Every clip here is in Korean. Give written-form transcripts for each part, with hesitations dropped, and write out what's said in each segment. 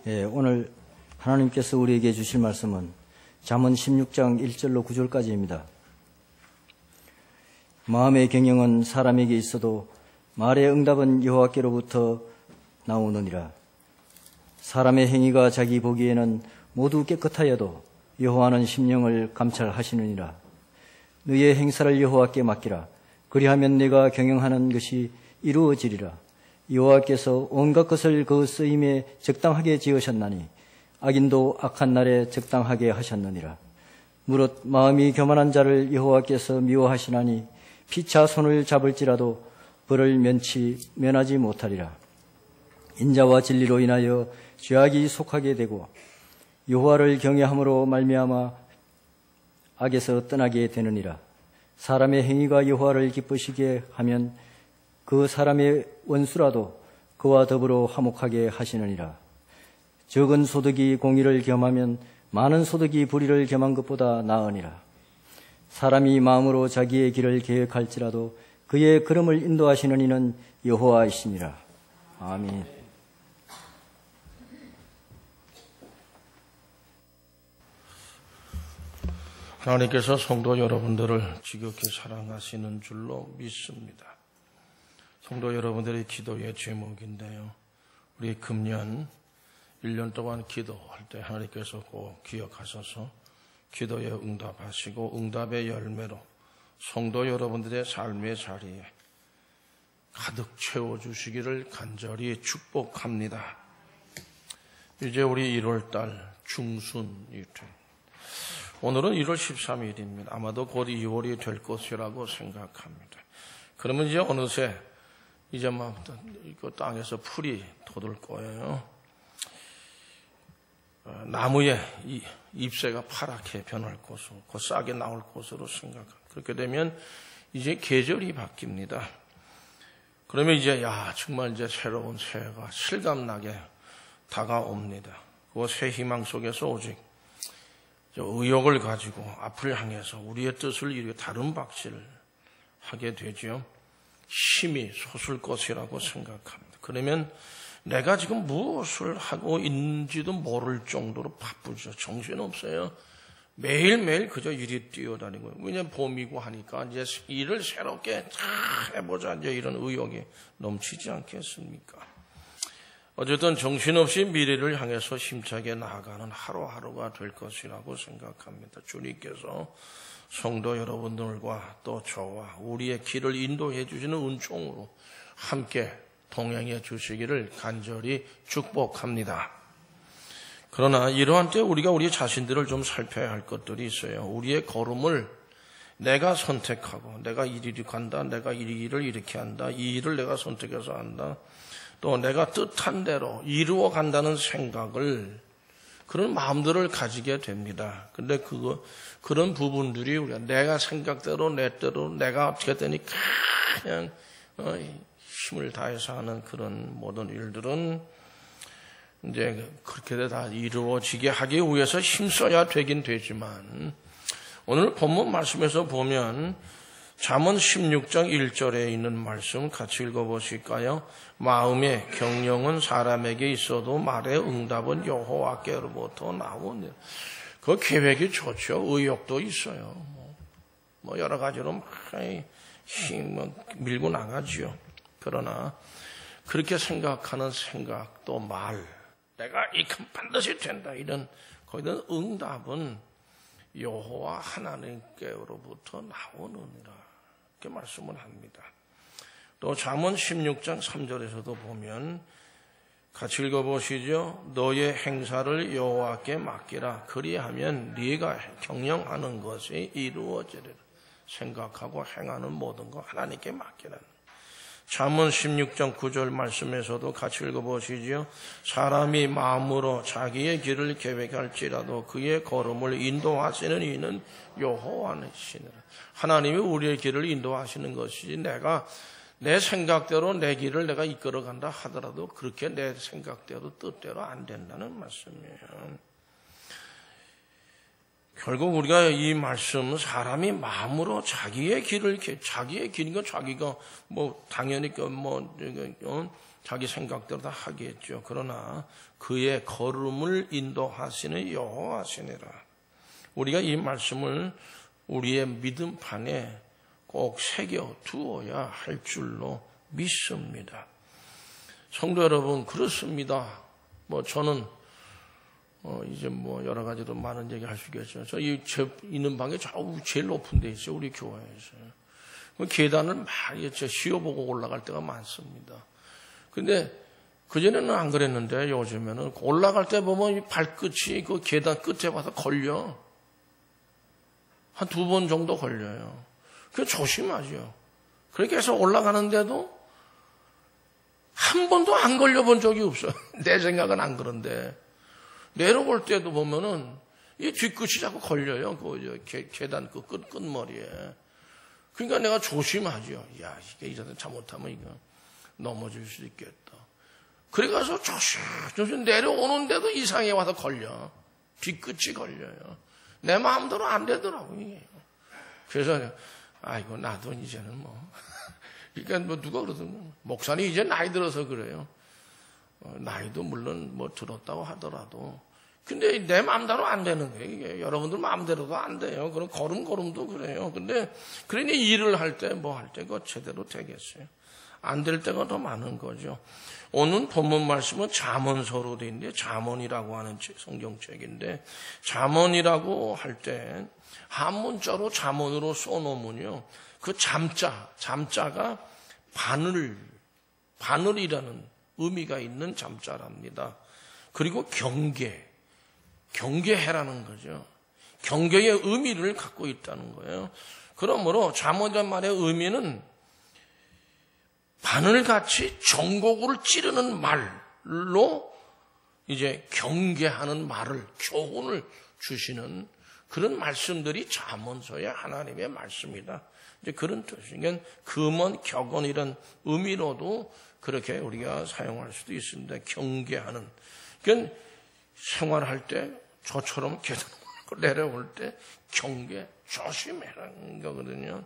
오늘 하나님께서 우리에게 주실 말씀은 잠언 16장 1절로 9절까지입니다. 마음의 경영은 사람에게 있어도 말의 응답은 여호와께로부터 나오느니라. 사람의 행위가 자기 보기에는 모두 깨끗하여도 여호와는 심령을 감찰하시느니라. 너의 행사를 여호와께 맡기라. 그리하면 네가 경영하는 것이 이루어지리라. 여호와께서 온갖 것을 그 쓰임에 적당하게 지으셨나니 악인도 악한 날에 적당하게 하셨느니라. 무릇 마음이 교만한 자를 여호와께서 미워하시나니 피차 손을 잡을지라도 벌을 면하지 못하리라. 인자와 진리로 인하여 죄악이 속하게 되고 여호와를 경외함으로 말미암아 악에서 떠나게 되느니라. 사람의 행위가 여호와를 기쁘시게 하면 그 사람의 원수라도 그와 더불어 화목하게 하시느니라. 적은 소득이 공의를 겸하면 많은 소득이 불의를 겸한 것보다 나으니라. 사람이 마음으로 자기의 길을 계획할지라도 그의 걸음을 인도하시는 이는 여호와이시니라. 아멘. 하나님께서 성도 여러분들을 지극히 사랑하시는 줄로 믿습니다. 성도 여러분들의 기도의 제목인데요. 우리 금년 1년 동안 기도할 때 하나님께서 꼭 기억하셔서 기도에 응답하시고 응답의 열매로 성도 여러분들의 삶의 자리에 가득 채워주시기를 간절히 축복합니다. 이제 우리 1월달 중순이 오늘은 1월 13일입니다. 아마도 곧 2월이 될 것이라고 생각합니다. 그러면 이제 어느새 이제 막 그 땅에서 풀이 돋을 거예요. 나무의 잎새가 파랗게 변할 것으로, 곧 싹이 나올 것으로 생각합니다. 그렇게 되면 이제 계절이 바뀝니다. 그러면 이제 정말 이제 새로운 새해가 실감나게 다가옵니다. 그 새 희망 속에서 오직 의욕을 가지고 앞을 향해서 우리의 뜻을 이루어 다른 박질을 하게 되죠. 힘이 솟을 것이라고 생각합니다. 그러면 내가 지금 무엇을 하고 있는지도 모를 정도로 바쁘죠. 정신없어요. 매일매일 그저 일이 뛰어다니고. 왜냐면 봄이고 하니까 이제 일을 새롭게 해보자. 이제 이런 의욕이 넘치지 않겠습니까? 어쨌든 정신없이 미래를 향해서 힘차게 나아가는 하루하루가 될 것이라고 생각합니다. 주님께서 성도 여러분들과 또 저와 우리의 길을 인도해 주시는 은총으로 함께 동행해 주시기를 간절히 축복합니다. 그러나 이러한 때 우리가 우리 자신들을 좀 살펴야 할 것들이 있어요. 우리의 걸음을 내가 선택하고 내가 이리 간다, 내가 이 일을 이렇게 한다, 이 일을 내가 선택해서 한다, 또 내가 뜻한 대로 이루어 간다는 생각을, 그런 마음들을 가지게 됩니다. 근데 그런 부분들이 우리가 내가 생각대로 내 대로 내가 어떻게 되니까 그냥 힘을 다해서 하는 그런 모든 일들은 이제 그렇게 다 이루어지게 하기 위해서 힘써야 되긴 되지만, 오늘 본문 말씀에서 보면 잠언 16장 1절에 있는 말씀 같이 읽어보실까요? 마음의 경영은 사람에게 있어도 말의 응답은 여호와께로부터 나오니. 그 계획이 좋죠. 의욕도 있어요. 뭐 여러 가지로 막 밀고 나가지요. 그러나 그렇게 생각하는 생각 또 말, 내가 이건 반드시 된다, 이런 거기는 응답은 여호와 하나님께로부터 나오느니라, 이렇게 말씀을 합니다. 또 잠언 16장 3절에서도 보면 같이 읽어보시죠. 너의 행사를 여호와께 맡기라. 그리하면 네가 경영하는 것이 이루어지리라. 생각하고 행하는 모든 거 하나님께 맡기라. 잠언 16장 9절 말씀에서도 같이 읽어보시죠. 사람이 마음으로 자기의 길을 계획할지라도 그의 걸음을 인도하시는 이는 여호와시니라. 하나님이 우리의 길을 인도하시는 것이지, 내가 내 생각대로 내 길을 내가 이끌어간다 하더라도 그렇게 내 생각대로 뜻대로 안 된다는 말씀이에요. 결국 우리가 이 말씀, 사람이 마음으로 자기의 길을, 자기의 길인 건 자기가 당연히 자기 생각대로 다 하겠죠. 그러나 그의 걸음을 인도하시는 여호와시니라. 우리가 이 말씀을 우리의 믿음판에 꼭 새겨 두어야 할 줄로 믿습니다. 성도 여러분, 그렇습니다. 저는 이제 여러 가지로 많은 얘기 할 수 있겠죠. 저 있는 방에 제일 높은 데 있어요. 우리 교회에서. 계단을 많이 쉬어보고 올라갈 때가 많습니다. 근데 그전에는 안 그랬는데 요즘에는 올라갈 때 보면 이 발끝이 그 계단 끝에 와서 걸려. 한 2번 정도 걸려요. 그게 조심하죠. 그렇게 해서 올라가는데도 한 번도 안 걸려본 적이 없어요. 내 생각은 안 그런데. 내려올 때도 보면은 이 뒤끝이 자꾸 걸려요. 그 계단 그 끝머리에. 그러니까 내가 조심하죠. 야, 이게 이제 잘못하면 이거 넘어질 수 있겠다. 그래 가서 조심 내려오는데도 이상에 와서 걸려. 뒤끝이 걸려요. 내 마음대로 안 되더라고요. 이게. 그래서 아이고 나도 이제는 그러니까 누가 그러든 목사님 이제 나이 들어서 그래요. 나이도 물론 들었다고 하더라도 근데 내 마음대로 안 되는 거예요. 이게 여러분들 마음대로도 안 돼요. 그럼 걸음도 그래요. 근데 그러니 일을 할 때 할 때 그거 제대로 되겠어요. 안 될 때가 더 많은 거죠. 오늘 본문 말씀은 잠언서로 되어 있는데 잠언이라고 하는 성경책인데 잠언이라고 할 때 한문자로 잠언으로 써놓으면요. 그 잠자가 바늘이라는 의미가 있는 잠자랍니다. 그리고 경계해라는 거죠. 경계의 의미를 갖고 있다는 거예요. 그러므로 잠언이란 말의 의미는 바늘같이 정곡을 찌르는 말로 이제 경계하는 말을 교훈을 주시는 그런 말씀들이 잠언서의 하나님의 말씀이다. 이제 그런 뜻이니까 금언, 격언 이런 의미로도 그렇게 우리가 사용할 수도 있습니다. 경계하는. 그러니까 생활할 때 저처럼 계단 내려올 때 경계 조심해라는 거거든요.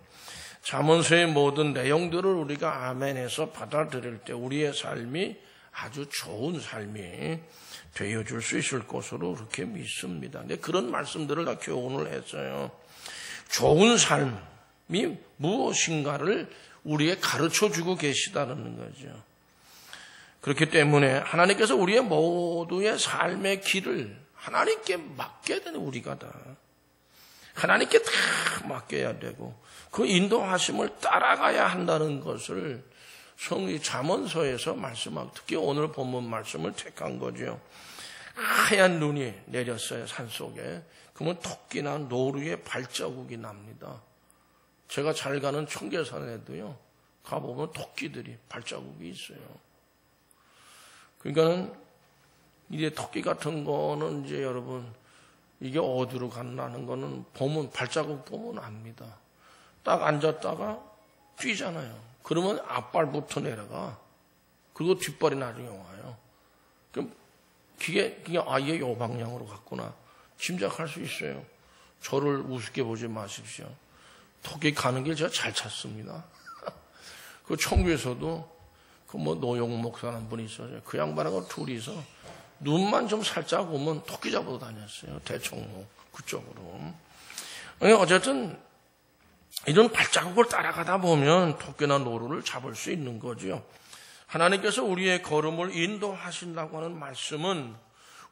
잠언서의 모든 내용들을 우리가 아멘해서 받아들일 때 우리의 삶이 아주 좋은 삶이 되어줄 수 있을 것으로 그렇게 믿습니다. 근데 그런 말씀들을 다 교훈을 했어요. 좋은 삶이 무엇인가를 우리에게 가르쳐주고 계시다는 거죠. 그렇기 때문에 하나님께서 우리의 모두의 삶의 길을 하나님께 맡겨야 되는 우리가 다. 하나님께 다 맡겨야 되고 그 인도하심을 따라가야 한다는 것을 성의 잠언서에서 말씀하고 특히 오늘 본문 말씀을 택한 거죠. 하얀 눈이 내렸어요. 산속에. 그러면 토끼나 노루의 발자국이 납니다. 제가 잘 가는 청계산에도요. 가보면 토끼들이 발자국이 있어요. 그러니까는 이제 토끼 같은 거는 이제 여러분 이게 어디로 갔나는 거는 보면 발자국 보면 압니다. 딱 앉았다가 뛰잖아요. 그러면 앞발부터 내려가. 그리고 뒷발이 나중에 와요. 그럼 그게 이게 요 방향으로 갔구나. 짐작할 수 있어요. 저를 우습게 보지 마십시오. 토끼 가는 길 제가 잘 찾습니다. 그 청주에서도 노용 목사라는 분이 있어요. 그 양반하고 둘이서 눈만 좀 살짝 오면 토끼 잡으러 다녔어요. 대청로 그쪽으로. 어쨌든 이런 발자국을 따라가다 보면 토끼나 노루를 잡을 수 있는 거죠. 하나님께서 우리의 걸음을 인도하신다고 하는 말씀은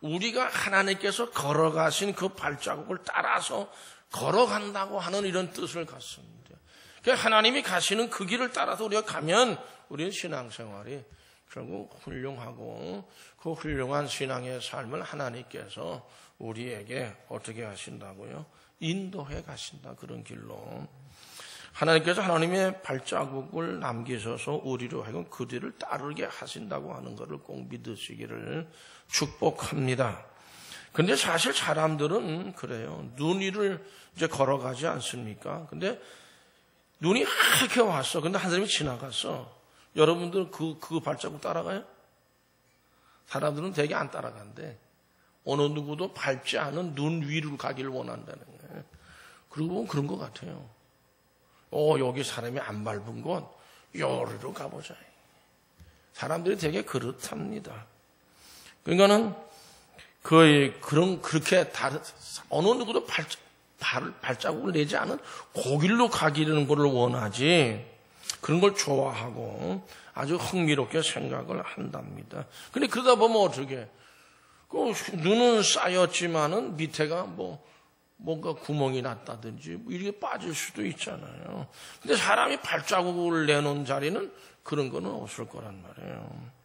우리가 하나님께서 걸어가신 그 발자국을 따라서 걸어간다고 하는 이런 뜻을 갖습니다. 그러니까 하나님이 가시는 그 길을 따라서 우리가 가면 우리는 신앙생활이 결국 훌륭하고 그 훌륭한 신앙의 삶을 하나님께서 우리에게 어떻게 하신다고요? 인도해 가신다. 그런 길로. 하나님께서 하나님의 발자국을 남기셔서 우리로 하여금 그 뒤를 따르게 하신다고 하는 것을 꼭 믿으시기를 축복합니다. 근데 사실 사람들은 그래요. 눈 위를 이제 걸어가지 않습니까? 근데 눈이 하얗게 왔어. 근데 한 사람이 지나갔어. 여러분들 그 발자국 따라가요? 사람들은 되게 안 따라간대. 어느 누구도 밟지 않은 눈 위로 가기를 원한다는 거예요. 그리고 그런 것 같아요. 여기 사람이 안 밟은 곳 여기로 가보자. 사람들이 되게 그렇답니다. 그러니까는 그렇게 어느 누구도 발자국을 내지 않은 고길로 가기라는 것을 원하지, 그런 걸 좋아하고 아주 흥미롭게 생각을 한답니다. 근데 그러다 보면 어떻게, 눈은 쌓였지만은 밑에가 뭔가 구멍이 났다든지 이렇게 빠질 수도 있잖아요. 근데 사람이 발자국을 내놓은 자리는 그런 거는 없을 거란 말이에요.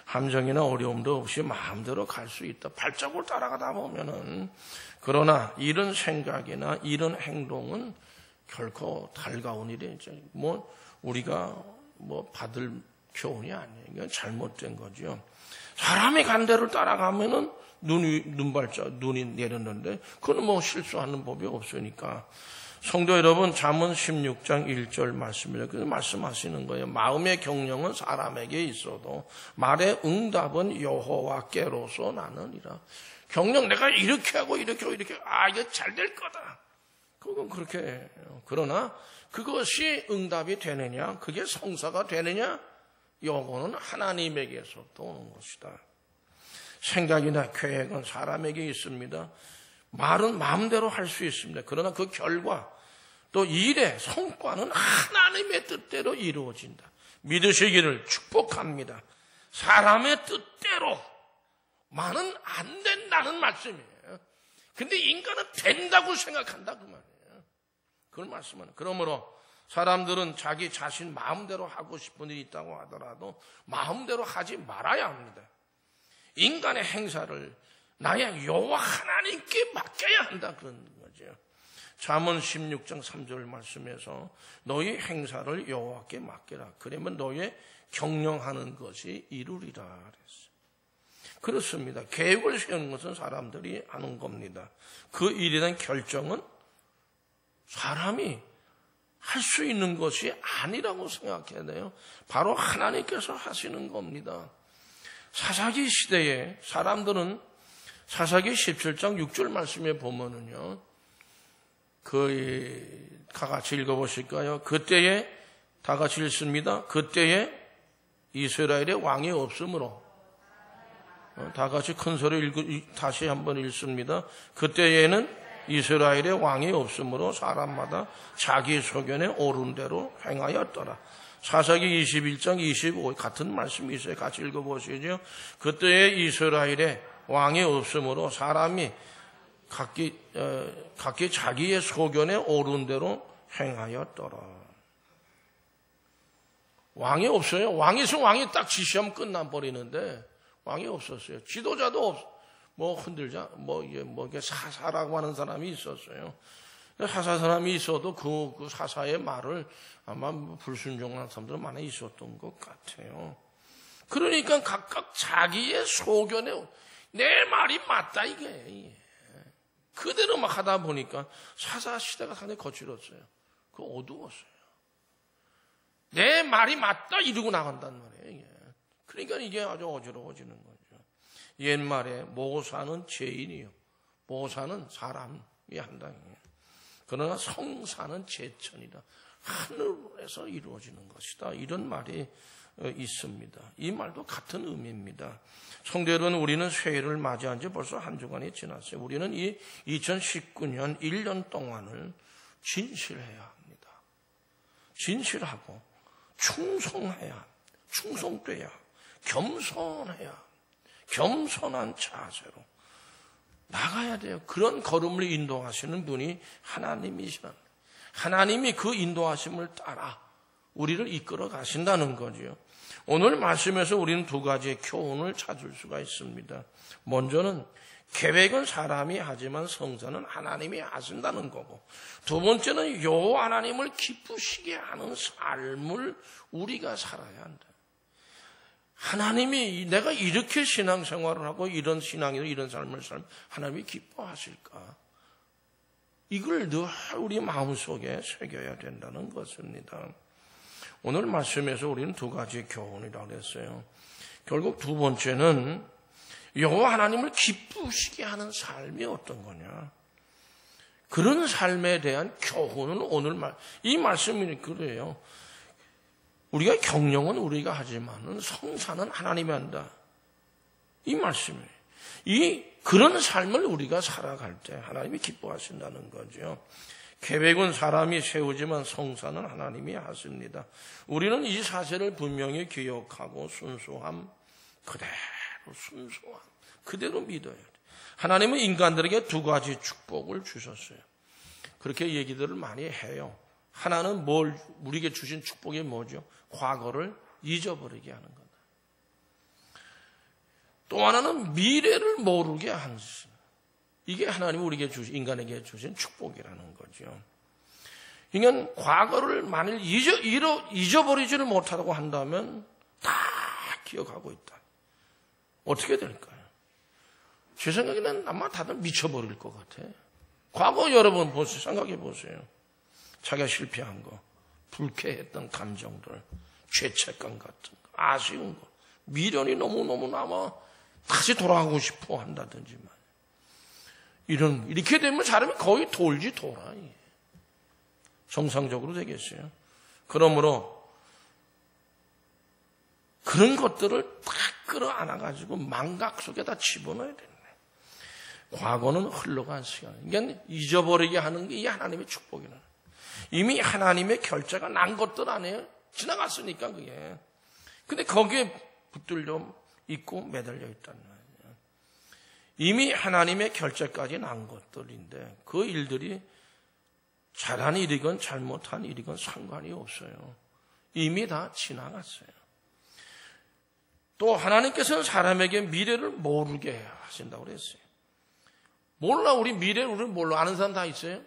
함정이나 어려움도 없이 마음대로 갈 수 있다. 발자국을 따라가다 보면은. 그러나 이런 생각이나 이런 행동은 결코 달가운 일이죠. 우리가 받을 교훈이 아니에요. 이건 잘못된 거죠. 사람이 간 대로 따라가면은 눈이 내렸는데, 그건 실수하는 법이 없으니까. 성도 여러분, 잠언 16장 1절 말씀이에요. 그래서 말씀하시는 거예요. 마음의 경영은 사람에게 있어도 말의 응답은 여호와께로서 나느니라. 경영, 내가 이렇게 하고 이렇게 이거 잘 될 거다. 그건 그렇게 해요. 그러나 그것이 응답이 되느냐, 그게 성사가 되느냐, 요거는 하나님에게서부터 오는 것이다. 생각이나 계획은 사람에게 있습니다. 말은 마음대로 할 수 있습니다. 그러나 그 결과, 또 일의 성과는 하나님의 뜻대로 이루어진다. 믿으시기를 축복합니다. 사람의 뜻대로만은 안 된다는 말씀이에요. 근데 인간은 된다고 생각한다, 그 말이에요. 그걸 말씀하는. 그러므로 사람들은 자기 자신 마음대로 하고 싶은 일이 있다고 하더라도 마음대로 하지 말아야 합니다. 인간의 행사를 나의 여호와 하나님께 맡겨야 한다, 그런 거죠. 잠언 16장 3절 말씀에서 너희 행사를 여호와께 맡겨라. 그러면 너의 경영하는 것이 이루리라 그랬어요. 그렇습니다. 계획을 세우는 것은 사람들이 하는 겁니다. 그 일에 대한 결정은 사람이 할 수 있는 것이 아니라고 생각해야 돼요. 바로 하나님께서 하시는 겁니다. 사사기 시대에 사람들은 사사기 17장 6절 말씀에 보면은요, 다 같이 읽어보실까요? 그때에, 다 같이 읽습니다. 그때에 이스라엘의 왕이 없으므로, 다 같이 큰 소리로 다시 한번 읽습니다. 그때에는 이스라엘의 왕이 없으므로 사람마다 자기 소견에 옳은 대로 행하였더라. 사사기 21장 25 같은 말씀이 있어요. 같이 읽어보시죠. 그때에 이스라엘의 왕이 없으므로 사람이 각기 자기의 소견에 옳은 대로 행하였더라. 왕이 없어요. 왕이 있으면 왕이 딱 지시하면 끝나버리는데 왕이 없었어요. 지도자도 흔들자, 이게 사사라고 하는 사람이 있었어요. 사사 사람이 있어도 그 사사의 말을 아마 불순종하는 사람들은 많이 있었던 것 같아요. 그러니까 각각 자기의 소견에 내 말이 맞다, 이게. 그대로 막 하다 보니까 사사 시대가 상당히 거칠었어요. 어두웠어요. 내 말이 맞다 이러고 나간단 말이에요, 이게. 그러니까 이게 아주 어지러워지는 거죠. 옛말에 모사는 죄인이요, 모사는 사람이 한다니요. 그러나 성사는 제천이다. 하늘에서 이루어지는 것이다. 이런 말이 있습니다. 이 말도 같은 의미입니다. 성도 여러분, 우리는 새해를 맞이한 지 벌써 한 주간이 지났어요. 우리는 이 2019년 1년 동안을 진실해야 합니다. 진실하고 충성해야, 충성돼야, 겸손해야, 겸손한 자세로 나가야 돼요. 그런 걸음을 인도하시는 분이 하나님이시라. 하나님이 그 인도하심을 따라 우리를 이끌어 가신다는 거죠. 오늘 말씀에서 우리는 두 가지의 교훈을 찾을 수가 있습니다. 먼저는 계획은 사람이 하지만 성사는 하나님이 하신다는 거고, 두 번째는 여호와 하나님을 기쁘시게 하는 삶을 우리가 살아야 한다. 하나님이 내가 이렇게 신앙생활을 하고 이런 신앙으로 이런 삶을 살면 하나님이 기뻐하실까? 이걸 늘 우리 마음속에 새겨야 된다는 것입니다. 오늘 말씀에서 우리는 두 가지 교훈이라고 했어요. 결국 두 번째는 여호와 하나님을 기쁘시게 하는 삶이 어떤 거냐? 그런 삶에 대한 교훈은 오늘 이 말씀이 그래요. 우리가 경영은 우리가 하지만은 성사는 하나님이 한다. 이 말씀이에요. 그런 삶을 우리가 살아갈 때 하나님이 기뻐하신다는 거죠. 계획은 사람이 세우지만 성사는 하나님이 하십니다. 우리는 이 사실을 분명히 기억하고 순수함 그대로 믿어야 돼요. 하나님은 인간들에게 두 가지 축복을 주셨어요. 그렇게 얘기들을 많이 해요. 하나는 우리에게 주신 축복이 뭐죠? 과거를 잊어버리게 하는 거다. 또 하나는 미래를 모르게 하는 것. 이게 하나님이 인간에게 주신 축복이라는 거죠. 인간 과거를 만일 잊어버리지를 못하다고 한다면 다 기억하고 있다. 어떻게 될까요? 제 생각에는 아마 다들 미쳐버릴 것 같아. 과거 여러분 생각해 보세요. 자기가 실패한 거, 불쾌했던 감정들, 죄책감 같은 거, 아쉬운 거, 미련이 너무너무 남아 다시 돌아가고 싶어 한다든지 이렇게 되면 사람이 거의 돌아. 정상적으로 되겠어요. 그러므로 그런 것들을 다 끌어안아가지고 망각 속에다 집어넣어야 되네. 과거는 흘러간 시간. 그러니까 잊어버리게 하는 게 이 하나님의 축복이네. 이미 하나님의 결제가 난 것들 아니에요. 지나갔으니까 그게. 근데 거기에 붙들려 있고 매달려 있다는 거예요. 이미 하나님의 결제까지 난 것들인데 그 일들이 잘한 일이건 잘못한 일이건 상관이 없어요. 이미 다 지나갔어요. 또 하나님께서는 사람에게 미래를 모르게 하신다고 그랬어요. 몰라, 우리 미래를 몰라. 아는 사람 다 있어요?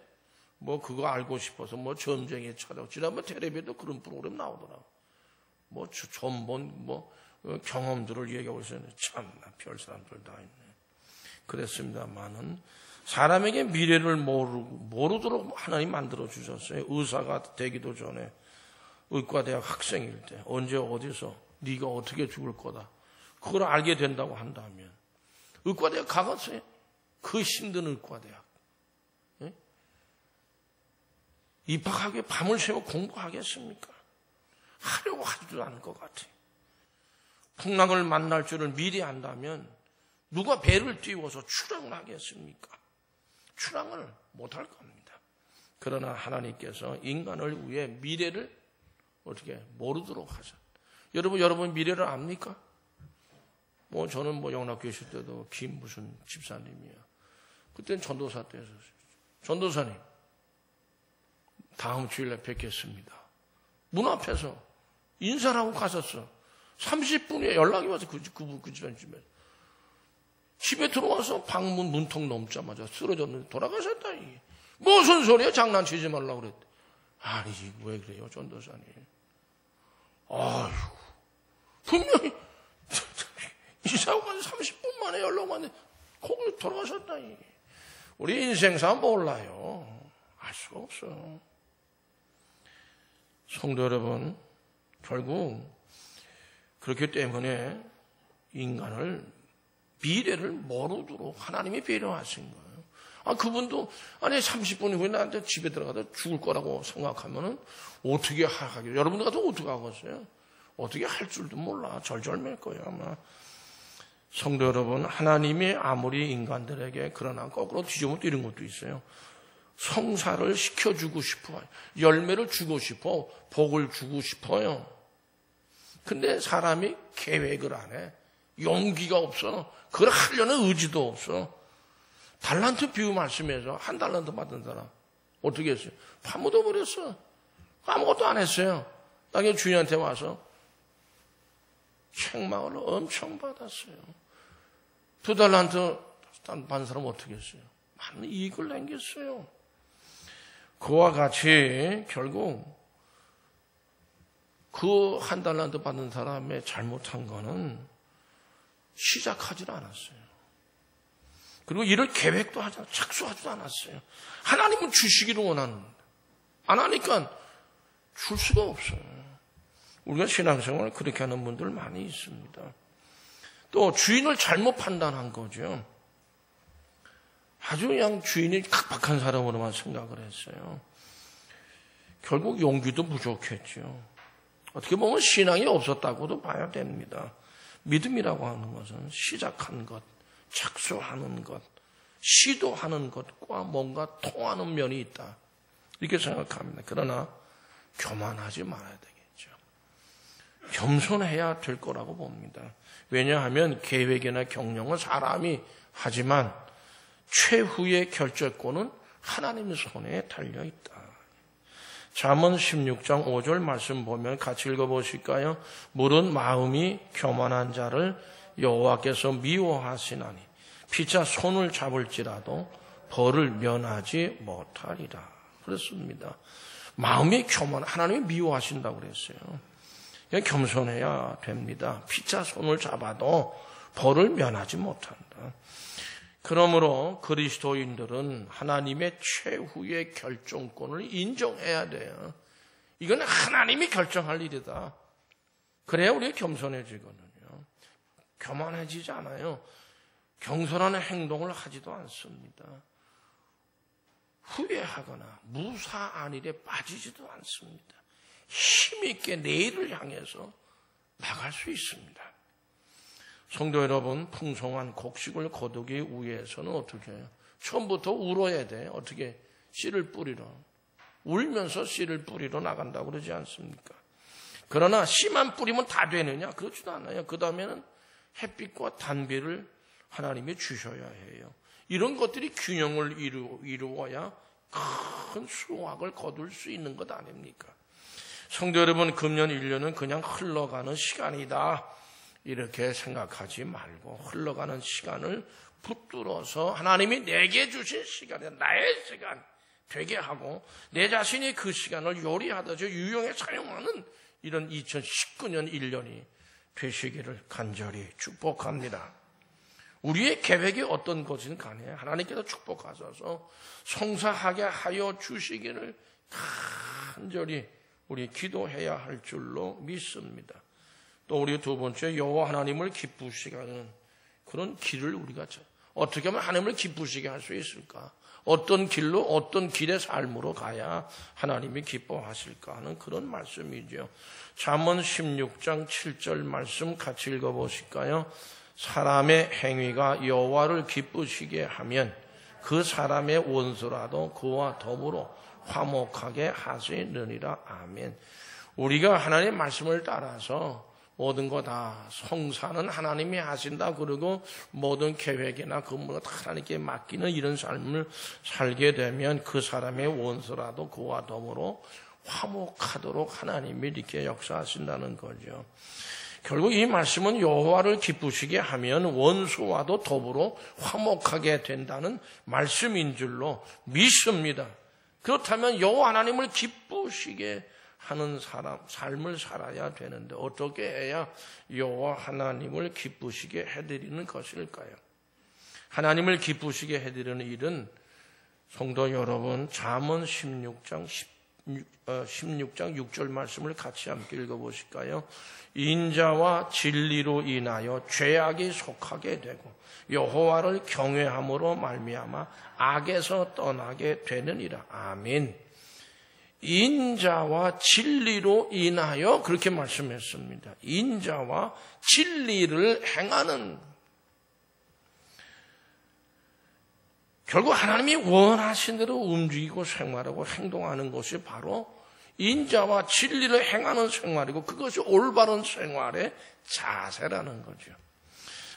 그거 알고 싶어서 전쟁에 찾아오고 지난번 텔레비에도 그런 프로그램 나오더라고. 전본 경험들을 얘기하고 있어요. 참나 별 사람들 다 있네. 그랬습니다만은 사람에게 미래를 모르도록 하나님 만들어 주셨어요. 의사가 되기도 전에 의과대학 학생일 때 언제 어디서 네가 어떻게 죽을 거다. 그걸 알게 된다고 한다면 의과대학 가봤어요. 그 힘든 의과대학. 예? 입학하게 밤을 새워 공부하겠습니까? 하려고 하지도 않을 것 같아요. 풍랑을 만날 줄을 미리 안다면 누가 배를 띄워서 출항을 하겠습니까? 출항을 못할 겁니다. 그러나 하나님께서 인간을 위해 미래를 어떻게 모르도록 하셨다. 여러분 미래를 압니까? 저는 영락교회 있을 때도 무슨 집사님이야. 그때는 전도사 때였어요. 전도사님, 다음 주일에 뵙겠습니다. 문 앞에서 인사를 하고 가셨어. 30분에 연락이 와서 그 집안 집에. 집에 들어와서 방문 문턱 넘자마자 쓰러졌는데 돌아가셨다. 무슨 소리야? 장난치지 말라고 그랬대. 아니지, 왜 그래요, 전도사님? 아휴, 분명히 이사하고 가서 30분 만에 연락 왔는데 거기 돌아가셨다. 우리 인생사 몰라요. 알 수가 없어요. 성도 여러분, 결국 그렇기 때문에 인간을 미래를 모르도록 하나님이 배려하신 거예요. 그분도 30분 후에 나한테 집에 들어가서 죽을 거라고 생각하면은 어떻게 하겠어요? 여러분들 같으면 어떻게 하겠어요? 어떻게 할 줄도 몰라. 절절맬 거예요, 아마. 성도 여러분, 하나님이 아무리 인간들에게 그러나 거꾸로 뒤집으면 또 이런 것도 있어요. 성사를 시켜주고 싶어요. 열매를 주고 싶어. 복을 주고 싶어요. 근데 사람이 계획을 안 해. 용기가 없어. 그걸 하려는 의지도 없어. 달란트 비유 말씀에서 한 달란트 받은 사람 어떻게 했어요? 파묻어 버렸어. 아무것도 안 했어요. 나중에 주인한테 와서 책망을 엄청 받았어요. 2달란트 받은 사람은 어떻게 했어요? 많은 이익을 남겼어요. 그와 같이 결국 그 1달란트 받은 사람의 잘못한 거는 시작하지 않았어요. 그리고 이럴 계획도 착수하지도 않았어요. 하나님은 주시기를 원하는데 안 하니까 줄 수가 없어요. 우리가 신앙생활을 그렇게 하는 분들 많이 있습니다. 또 주인을 잘못 판단한 거죠. 아주 그냥 주인이 각박한 사람으로만 생각을 했어요. 결국 용기도 부족했죠. 어떻게 보면 신앙이 없었다고도 봐야 됩니다. 믿음이라고 하는 것은 시작한 것, 착수하는 것, 시도하는 것과 뭔가 통하는 면이 있다. 이렇게 생각합니다. 그러나 교만하지 말아야 되겠죠. 겸손해야 될 거라고 봅니다. 왜냐하면 계획이나 경영은 사람이 하지만 최후의 결정권은 하나님의 손에 달려있다. 잠언 16장 5절 말씀 보면 같이 읽어보실까요? 물은 마음이 교만한 자를 여호와께서 미워하시나니 피차 손을 잡을지라도 벌을 면하지 못하리라. 그렇습니다. 마음이 교만, 하나님이 미워하신다고 그랬어요. 그냥 겸손해야 됩니다. 피차 손을 잡아도 벌을 면하지 못한다. 그러므로 그리스도인들은 하나님의 최후의 결정권을 인정해야 돼요. 이건 하나님이 결정할 일이다. 그래야 우리가 겸손해지거든요. 교만해지지 않아요. 경솔한 행동을 하지도 않습니다. 후회하거나 무사한 일에 빠지지도 않습니다. 힘있게 내일을 향해서 나갈 수 있습니다. 성도 여러분, 풍성한 곡식을 거두기 위해서는 어떻게 해요? 처음부터 울어야 돼. 어떻게? 씨를 뿌리러. 울면서 씨를 뿌리러 나간다고 그러지 않습니까? 그러나 씨만 뿌리면 다 되느냐? 그렇지도 않아요. 그 다음에는 햇빛과 단비를 하나님이 주셔야 해요. 이런 것들이 균형을 이루어야 큰 수확을 거둘 수 있는 것 아닙니까? 성도 여러분, 금년 1년은 그냥 흘러가는 시간이다. 이렇게 생각하지 말고 흘러가는 시간을 붙들어서 하나님이 내게 주신 시간이 나의 시간 되게 하고 내 자신이 그 시간을 요리하듯이 유용에 사용하는 이런 2019년 1년이 되시기를 간절히 축복합니다. 우리의 계획이 어떤 것이든 간에 하나님께서 축복하셔서 성사하게 하여 주시기를 간절히 우리 기도해야 할 줄로 믿습니다. 또 우리 두 번째, 여호와 하나님을 기쁘시게 하는 그런 길을 우리가 어떻게 하면 하나님을 기쁘시게 할 수 있을까? 어떤 길로, 어떤 길의 삶으로 가야 하나님이 기뻐하실까 하는 그런 말씀이죠. 잠언 16장 7절 말씀 같이 읽어보실까요? 사람의 행위가 여호와를 기쁘시게 하면 그 사람의 원수라도 그와 더불어 화목하게 하시느니라. 아멘. 우리가 하나님의 말씀을 따라서 모든 거 다 성사는 하나님이 하신다. 그리고 모든 계획이나 근무가 다 하나님께 맡기는 이런 삶을 살게 되면 그 사람의 원수라도 그와 더불어 화목하도록 하나님이 이렇게 역사하신다는 거죠. 결국 이 말씀은 여호와를 기쁘시게 하면 원수와도 더불어 화목하게 된다는 말씀인 줄로 믿습니다. 그렇다면 여호와 하나님을 기쁘시게 하는 삶을 살아야 되는데 어떻게 해야 여호와 하나님을 기쁘시게 해드리는 것일까요? 하나님을 기쁘시게 해드리는 일은 성도 여러분, 잠언 16장 6절 말씀을 같이 함께 읽어보실까요? 인자와 진리로 인하여 죄악이 속하게 되고 여호와를 경외함으로 말미암아 악에서 떠나게 되느니라. 아멘. 인자와 진리로 인하여 그렇게 말씀했습니다. 인자와 진리를 행하는, 결국 하나님이 원하신 대로 움직이고 생활하고 행동하는 것이 바로 인자와 진리를 행하는 생활이고 그것이 올바른 생활의 자세라는 거죠.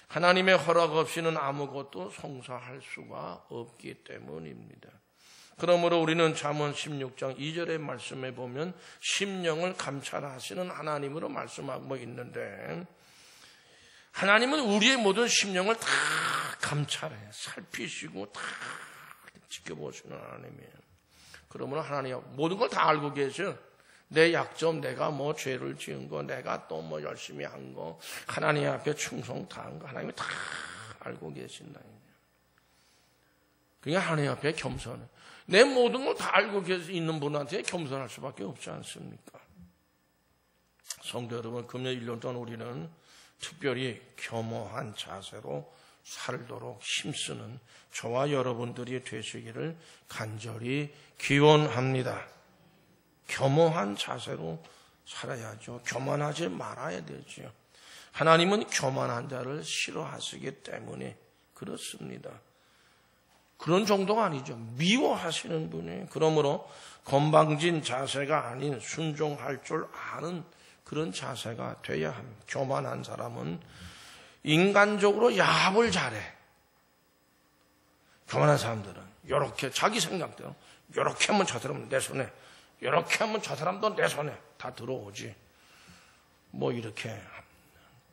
하나님의 허락 없이는 아무것도 성사할 수가 없기 때문입니다. 그러므로 우리는 잠언 16장 2절의 말씀에 보면 심령을 감찰하시는 하나님으로 말씀하고 있는데 하나님은 우리의 모든 심령을 다 감찰해 살피시고 다 지켜보시는 하나님이에요. 그러므로 하나님 모든 걸 다 알고 계셔. 내 약점, 내가 뭐 죄를 지은 거, 내가 또 뭐 열심히 한 거, 하나님 앞에 충성 다한 거 하나님이 다 알고 계신다. 그러니까 하나님 앞에 겸손해. 내 모든 걸 다 알고 있는 분한테 겸손할 수밖에 없지 않습니까? 성도 여러분, 금년 1년 동안 우리는 특별히 겸허한 자세로 살도록 힘쓰는 저와 여러분들이 되시기를 간절히 기원합니다. 겸허한 자세로 살아야죠. 교만하지 말아야 되죠. 하나님은 교만한 자를 싫어하시기 때문에 그렇습니다. 그런 정도가 아니죠. 미워하시는 분이에요. 그러므로 건방진 자세가 아닌 순종할 줄 아는 그런 자세가 돼야 합니다. 교만한 사람은 인간적으로 야합을 잘해. 교만한 사람들은 이렇게 자기 생각대로 이렇게 하면 저 사람은 내 손에, 이렇게 하면 저 사람도 내 손에 다 들어오지. 뭐 이렇게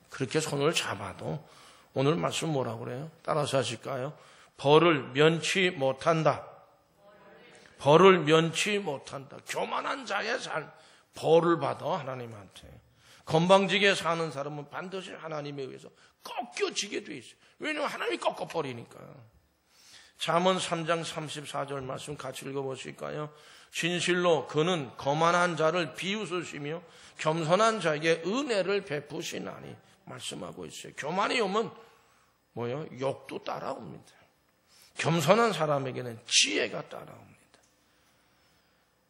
그렇게 손을 잡아도 오늘 말씀 뭐라고 그래요? 따라서 하실까요? 벌을 면치 못한다. 벌을 면치 못한다. 교만한 자의 삶, 벌을 받아 하나님한테. 건방지게 사는 사람은 반드시 하나님에 의해서 꺾여지게 돼 있어요. 왜냐하면 하나님이 꺾어버리니까. 잠언 3장 34절 말씀 같이 읽어보실까요? 진실로 그는 거만한 자를 비웃으시며 겸손한 자에게 은혜를 베푸시나니 말씀하고 있어요. 교만이 오면 뭐요? 욕도 따라옵니다. 겸손한 사람에게는 지혜가 따라옵니다.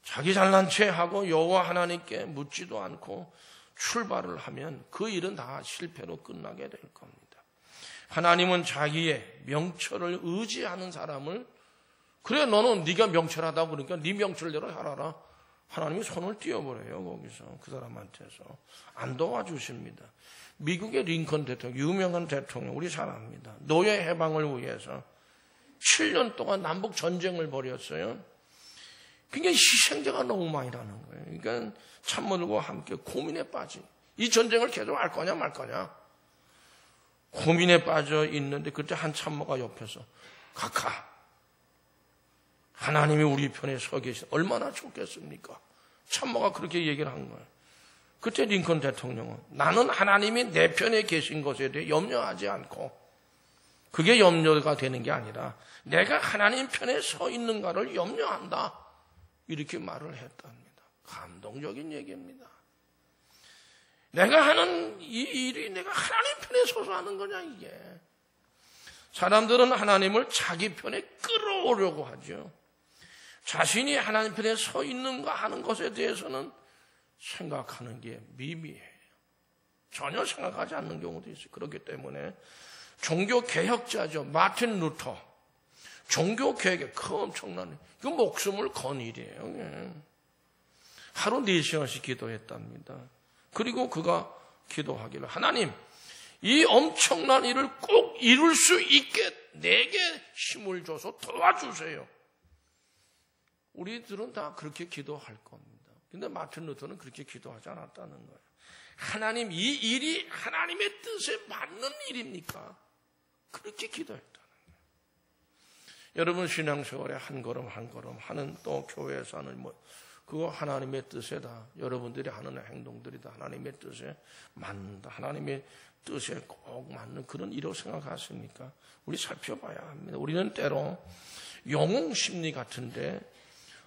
자기 잘난 체 하고 여호와 하나님께 묻지도 않고 출발을 하면 그 일은 다 실패로 끝나게 될 겁니다. 하나님은 자기의 명철을 의지하는 사람을, 그래 너는 네가 명철하다고 그러니까 네 명철대로 하라라. 하나님이 손을 띄워버려요. 거기서 그 사람한테서 안 도와주십니다. 미국의 링컨 대통령, 유명한 대통령, 우리 잘 압니다. 노예 해방을 위해서 7년 동안 남북 전쟁을 벌였어요. 그러니까 희생자가 너무 많이 나는 거예요. 그러니까 참모들과 함께 고민에 빠지. 이 전쟁을 계속 할 거냐 말 거냐. 고민에 빠져 있는데 그때 한 참모가 옆에서 각하, 하나님이 우리 편에 서 계시 얼마나 좋겠습니까? 참모가 그렇게 얘기를 한 거예요. 그때 링컨 대통령은 나는 하나님이 내 편에 계신 것에 대해 염려하지 않고 그게 염려가 되는 게 아니라 내가 하나님 편에 서 있는가를 염려한다. 이렇게 말을 했답니다. 감동적인 얘기입니다. 내가 하는 이 일이 내가 하나님 편에 서서 하는 거냐 이게. 사람들은 하나님을 자기 편에 끌어오려고 하죠. 자신이 하나님 편에 서 있는가 하는 것에 대해서는 생각하는 게 미미해요. 전혀 생각하지 않는 경우도 있어요. 그렇기 때문에 종교개혁자죠. 마틴 루터. 종교개혁에 그 엄청난 그 목숨을 건 일이에요. 하루 4시간씩 기도했답니다. 그리고 그가 기도하기를 하나님 이 엄청난 일을 꼭 이룰 수 있게 내게 힘을 줘서 도와주세요. 우리들은 다 그렇게 기도할 겁니다. 근데 마틴 루터는 그렇게 기도하지 않았다는 거예요. 하나님 이 일이 하나님의 뜻에 맞는 일입니까? 그렇게 기도했다는 거예요. 여러분 신앙생활에 한 걸음 한 걸음 하는 또 교회에서 하는 그거 하나님의 뜻에다. 여러분들이 하는 행동들이 다 하나님의 뜻에 맞는다. 하나님의 뜻에 꼭 맞는 그런 일이라고 생각하십니까? 우리 살펴봐야 합니다. 우리는 때로 영웅 심리 같은데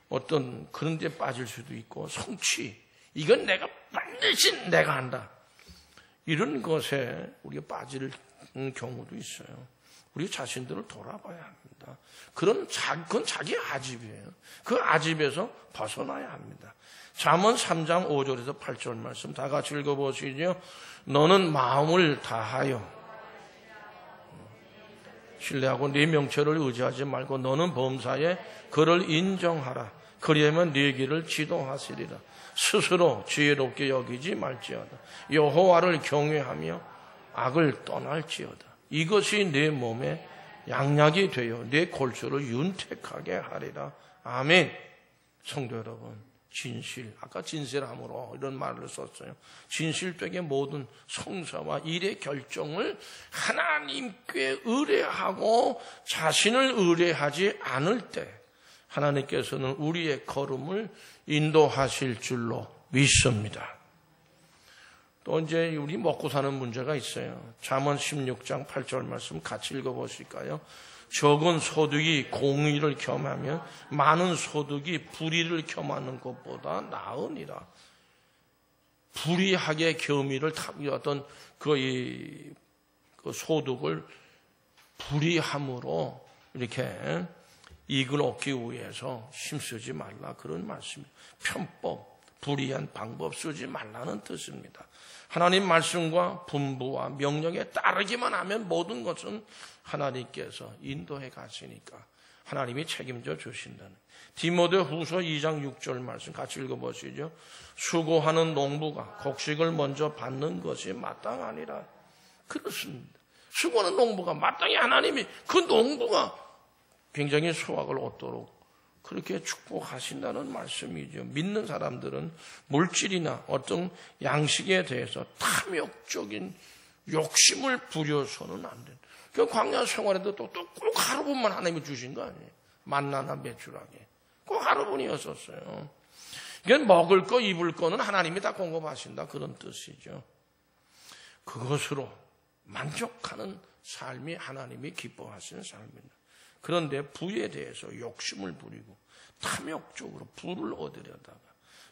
어떤 그런 데 빠질 수도 있고 성취, 이건 내가 반드시 내가 한다. 이런 것에 우리가 빠질 경우도 있어요. 우리 자신들을 돌아봐야 합니다. 그건 자기 아집이에요. 그 아집에서 벗어나야 합니다. 잠언 3장 5절에서 8절 말씀 다 같이 읽어보시죠. 너는 마음을 다하여 신뢰하고 네 명철을 의지하지 말고 너는 범사에 그를 인정하라. 그리하면 네 길을 지도하시리라. 스스로 지혜롭게 여기지 말지어다. 여호와를 경외하며 악을 떠날지어다. 이것이 내 몸에 양약이 되어 내 골수를 윤택하게 하리라. 아멘. 성도 여러분, 진실, 아까 진실함으로 이런 말을 썼어요. 진실되게 모든 성사와 일의 결정을 하나님께 의뢰하고 자신을 의뢰하지 않을 때 하나님께서는 우리의 걸음을 인도하실 줄로 믿습니다. 또 이제 우리 먹고 사는 문제가 있어요. 잠언 16장 8절 말씀 같이 읽어보실까요? 적은 소득이 공의를 겸하면 많은 소득이 불의를 겸하는 것보다 나으니라. 불이하게 겸이를 어떤 그 소득을 불이함으로 이렇게 이익을 얻기 위해서 힘쓰지 말라, 그런 말씀입니다. 편법, 불이한 방법 쓰지 말라는 뜻입니다. 하나님 말씀과 분부와 명령에 따르기만 하면 모든 것은 하나님께서 인도해 가시니까 하나님이 책임져 주신다는. 디모데후서 2장 6절 말씀 같이 읽어보시죠. 수고하는 농부가 곡식을 먼저 받는 것이 마땅하니라. 그렇습니다. 수고하는 농부가 마땅히 하나님이 그 농부가 굉장히 수확을 얻도록 그렇게 축복하신다는 말씀이죠. 믿는 사람들은 물질이나 어떤 양식에 대해서 탐욕적인 욕심을 부려서는 안 된다. 그 광야 생활에도 또 꼭 하루분만 하나님이 주신 거 아니에요. 만나나 매출하게. 꼭 하루분이었었어요. 이게 먹을 거 입을 거는 하나님이 다 공급하신다, 그런 뜻이죠. 그것으로 만족하는 삶이 하나님이 기뻐하시는 삶입니다. 그런데 부에 대해서 욕심을 부리고 탐욕적으로 부를 얻으려다가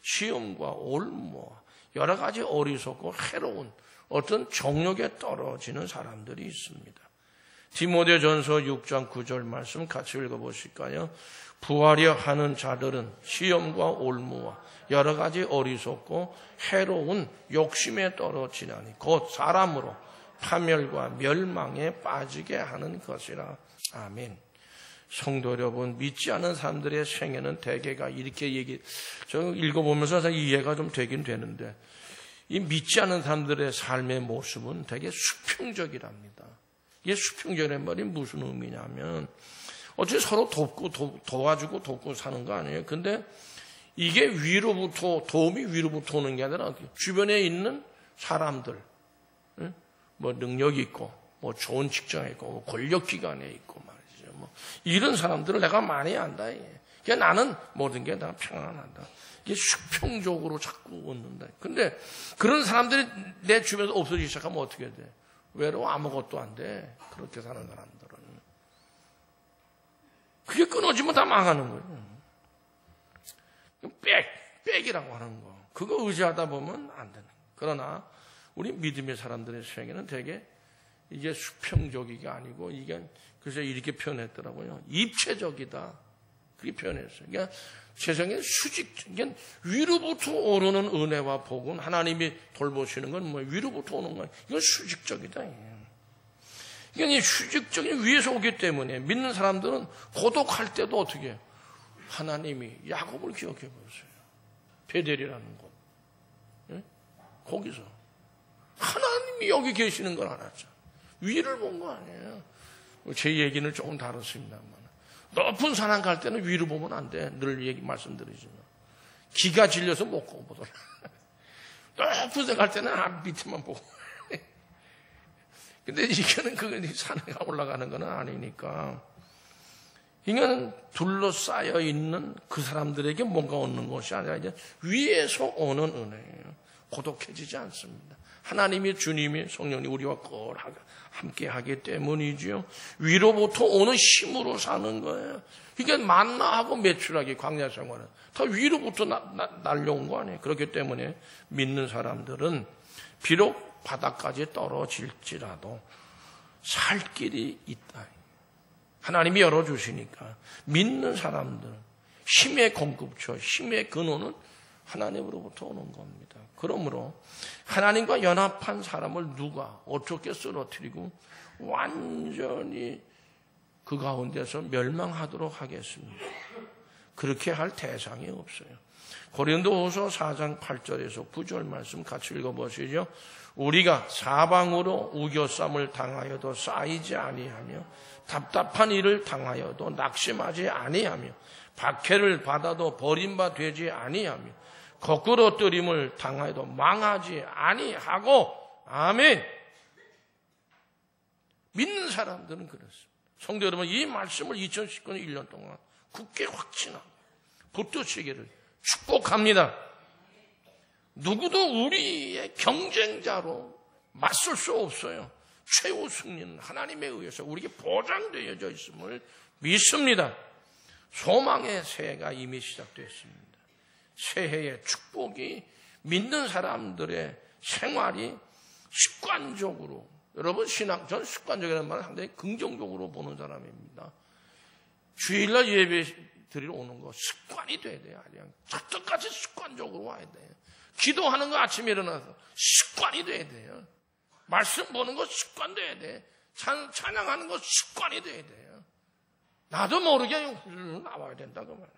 시험과 올무와 여러 가지 어리석고 해로운 어떤 정욕에 떨어지는 사람들이 있습니다. 디모데전서 6장 9절 말씀 같이 읽어보실까요? 부하려 하는 자들은 시험과 올무와 여러 가지 어리석고 해로운 욕심에 떨어지나니 곧 사람으로 파멸과 멸망에 빠지게 하는 것이라. 아멘. 성도 여러분, 믿지 않은 사람들의 생애는 대개가 이렇게 저 읽어보면서 이해가 좀 되긴 되는데, 이 믿지 않은 사람들의 삶의 모습은 되게 수평적이랍니다. 이게 수평적이라는 말이 무슨 의미냐면, 어차피 서로 도와주고 돕고 사는 거 아니에요. 근데 이게 도움이 위로부터 오는 게 아니라 주변에 있는 사람들, 뭐 능력이 있고, 뭐 좋은 직장에 있고, 뭐 권력기관에 있고 말이죠. 뭐 이런 사람들을 내가 많이 안다. 그러니까 나는 모든 게 다 평안하다. 이게 수평적으로 자꾸 얻는다. 근데 그런 사람들이 내 주변에서 없어지기 시작하면 어떻게 돼? 외로워 아무것도 안 돼. 그렇게 사는 사람들은. 그게 끊어지면 다 망하는 거예요. 백이라고 하는 거. 그거 의지하다 보면 안 되는 거예요. 그러나 우리 믿음의 사람들의 생애는 되게 이게 수평적이가 아니고 이게 그래서 이렇게 표현했더라고요. 입체적이다. 그렇게 표현했어요. 그러니까 세상에 그러니까 위로부터 오르는 은혜와 복은 하나님이 돌보시는 건 뭐 위로부터 오는 거예요. 이건 수직적이다. 그러니까 이 수직적인 위에서 오기 때문에 믿는 사람들은 고독할 때도 어떻게 해요? 하나님이 야곱을 기억해 보세요. 베델이라는 곳. 예? 거기서 하나님이 여기 계시는 걸 알았죠. 위를 본 거 아니에요. 제 얘기는 조금 다릅니다만 높은 산안 갈 때는 위로 보면 안 돼. 늘 말씀드리지만 기가 질려서 못 보더라. 높은 산 갈 때는 밑에만 보고. 근데 이거는 그 산에 올라가는 건 아니니까. 이거는 둘러싸여 있는 그 사람들에게 뭔가 얻는 것이 아니라 이제 위에서 오는 은혜예요. 고독해지지 않습니다. 하나님이 주님이 성령이 우리와 꼭 함께 하기 때문이지요. 위로부터 오는 힘으로 사는 거예요. 이게 만나하고 매출하기 광야 생활은 다 위로부터 날려온 거 아니에요. 그렇기 때문에 믿는 사람들은 비록 바닥까지 떨어질지라도 살 길이 있다. 하나님이 열어주시니까 믿는 사람들은 힘의 공급처, 힘의 근원은 하나님으로부터 오는 겁니다. 그러므로 하나님과 연합한 사람을 누가 어떻게 쓰러뜨리고 완전히 그 가운데서 멸망하도록 하겠습니다. 그렇게 할 대상이 없어요. 고린도후서 4장 8절에서 9절 말씀 같이 읽어보시죠. 우리가 사방으로 우겨쌈을 당하여도 쌓이지 아니하며 답답한 일을 당하여도 낙심하지 아니하며 박해를 받아도 버림바 되지 아니하며 거꾸로 뜨림을 당하여도 망하지 아니하고. 아멘. 믿는 사람들은 그렇습니다. 성도 여러분, 이 말씀을 2019년 1년 동안 굳게 확신하고 붙드시기를 축복합니다. 누구도 우리의 경쟁자로 맞설 수 없어요. 최후 승리는 하나님에 의해서 우리에게 보장되어져 있음을 믿습니다. 소망의 새해가 이미 시작됐습니다. 새해의 축복이 믿는 사람들의 생활이 습관적으로, 여러분 신앙, 전 습관적이라는 말을 상당히 긍정적으로 보는 사람입니다. 주일날 예배 드리러 오는 거 습관이 돼야 돼요. 그냥 저쪽까지 습관적으로 와야 돼요. 기도하는 거 아침에 일어나서 습관이 돼야 돼요. 말씀 보는 거 습관 돼야 돼. 찬양하는 거 습관이 돼야 돼요. 나도 모르게 나와야 된다고 말해요.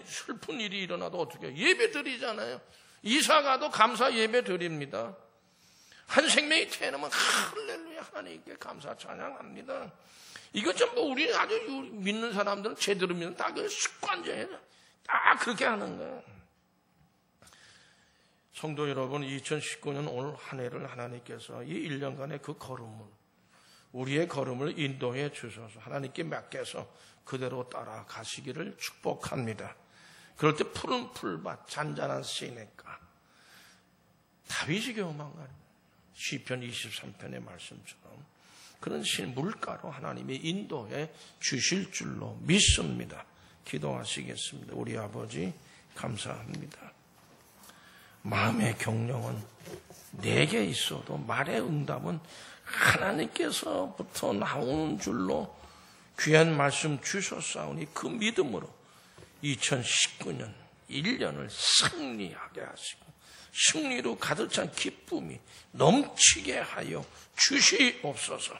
슬픈 일이 일어나도 어떻게 예배 드리잖아요. 이사 가도 감사 예배 드립니다. 한 생명이 태어나면 할렐루야 하나님께 감사 찬양합니다. 이거 전부 우리 아주 믿는 사람들은 제대로 믿는 다 그 습관적이에요. 다 그렇게 하는 거예요. 성도 여러분, 2019년 오늘 한 해를 하나님께서 이 1년간의 그 걸음을, 우리의 걸음을 인도해 주셔서 하나님께 맡겨서 그대로 따라가시기를 축복합니다. 그럴 때 푸른 풀밭, 잔잔한 시냇가, 다윗이 경험한 거예요. 시편 23편의 말씀처럼 그런 물가로 하나님이 인도해 주실 줄로 믿습니다. 기도하시겠습니다. 우리 아버지 감사합니다. 마음의 경영은 내게 있어도 말의 응답은 하나님께서부터 나오는 줄로 귀한 말씀 주셨사오니 그 믿음으로 2019년 1년을 승리하게 하시고 승리로 가득 찬 기쁨이 넘치게 하여 주시옵소서.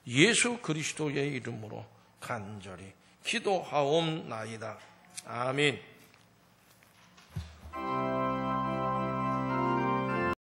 예수 그리스도의 이름으로 간절히 기도하옵나이다. 아멘.